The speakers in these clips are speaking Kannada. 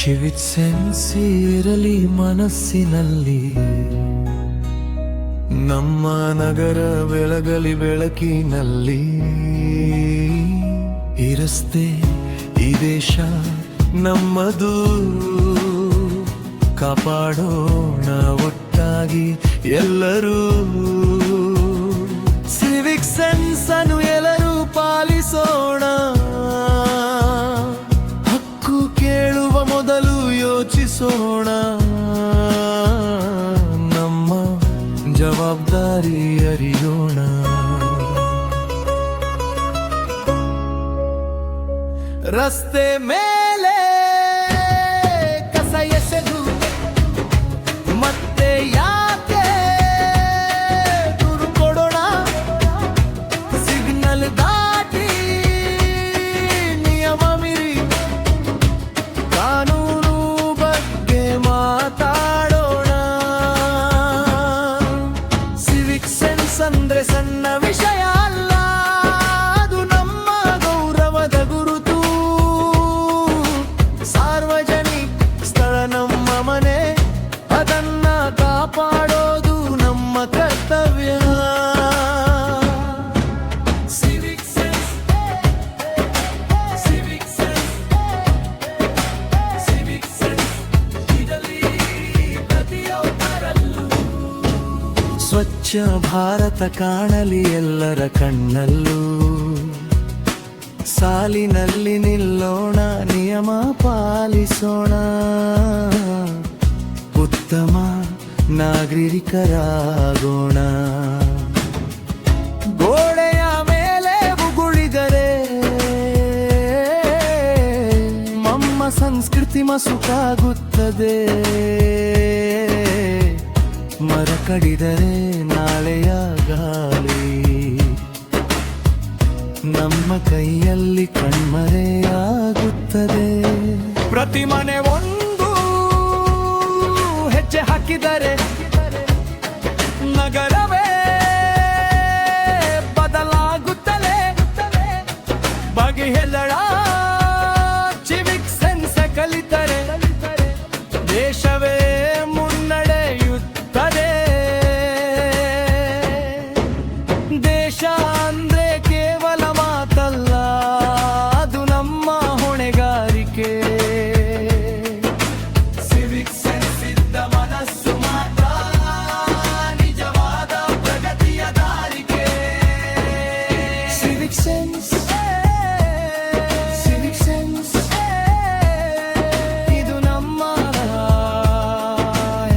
ಸಿವಿಕ್ ಸೆನ್ಸ್ ಇರಲಿ ಮನಸ್ಸಿನಲ್ಲಿ, ನಮ್ಮ ನಗರ ಬೆಳಗಲಿ ಬೆಳಕಿನಲ್ಲಿ. ಈ ರಸ್ತೆ ಈ ದೇಶ ನಮ್ಮದು, ಕಾಪಾಡೋಣ ಒಟ್ಟಾಗಿ ಎಲ್ಲರೂ. ಸಿವಿಕ್ ಸೆನ್ಸ್ ಅನ್ನು ಎಲ್ಲರೂ ಪಾಲಿಸೋಣ, ಹಕ್ಕು ಕೇಳುವ ಮೊದಲು ಯೋಚಿಸೋಣ, ನಮ್ಮ ಜವಾಬ್ದಾರಿ ಅರಿಯೋಣ. ರಸ್ತೆ ಮೇಲೆ ಕಸ ಎಸೆದು ಮತ್ತೆ ಯಾಕೆ ದೂರು ಕೊಡೋಣ, ಸಿಗ್ನಲ್ ದಾಟಿ ನಿಯಮ ಮೀರಿ ಕಾನೂನು ಬಗ್ಗೆ ಮಾತಾಡೋಣ. ಸಿವಿಕ್ ಸೆನ್ಸ್ ಅಂದ್ರೆ ಸಣ್ಣ ವಿಷಯ ಅಲ್ಲ, ಅದು ನಮ್ಮ ಗೌರವದ ಗುರುತು. ಸಾರ್ವಜನಿಕ ಸ್ಥಳ ನಮ್ಮ ಮನೆ, ಅದನ್ನ ಕಾಪಾಡೋದು ನಮ್ಮ ಕರ್ತವ್ಯ. Civic sense, Civic sense, Civic sense ಇದರಲ್ಲಿ ಪ್ರತಿಯೊಬ್ಬರಲ್ಲೂ. ಸ್ವಚ್ಛ ಭಾರತ ಕಾಣಲಿ ಎಲ್ಲರ ಕಣ್ಣಲ್ಲೂ, ಸಾಲಿನಲ್ಲಿ ನಿಲ್ಲೋಣ, ನಿಯಮ ಪಾಲಿಸೋಣ, ಉತ್ತಮ ನಾಗರಿಕರಾಗೋಣ. ಗೋಡೆಯ ಮೇಲೆ ಉಗುಳಿದರೆ ನಮ್ಮ ಸಂಸ್ಕೃತಿ ಮಸುಕಾಗುತ್ತದೆ, ಮರ ಕಡಿದರೆ ನಾಳೆಯ ಗಾಳಿ ನಮ್ಮ ಕೈಯಲ್ಲಿ ಕಣ್ಮರೆಯಾಗುತ್ತದೆ. ಪ್ರತಿ ಮನೆ ಒಂದು ಹೆಜ್ಜೆ ಹಾಕಿದರೆ ನಗರವೇ ಬದಲಾಗುತ್ತದೆ. ಬಗೆಹೆಲ್ಲಡ ಸಿವಿಕ್ ಸೆನ್ಸ್ ಕಲಿತರೆ ದೇಶವೇ ಮುನ್ನಡೆಯುತ್ತದೆ. ದೇಶ ಅಂದ್ರೆ ಕೇವಲ ಮಾತಲ್ಲ, ಅದು ನಮ್ಮ ಹೊಣೆಗಾರಿಕೆ. ಸಿವಿಕ್ ಸೆನ್ಸ್ ಇದ್ದ ಮನಸ್ಸು ಮಾತ್ರ ನಿಜವಾದ ಪ್ರಗತಿಯ ದಾರಿಗೆ. ಸಿವಿಕ್ ಸೆನ್ಸ್, ಸಿವಿಕ್ ಸೆನ್ಸ್ ಇದು ನಮ್ಮ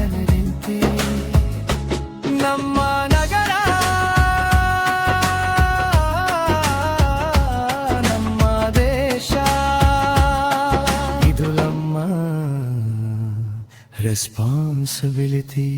ಎನರ್ಜಿ, ನಮ್ಮ ನಗರ, ನಮ್ಮ ದೇಶ, ಇದು ನಮ್ಮ ರೆಸ್ಪಾನ್ಸಿಬಿಲಿಟಿ.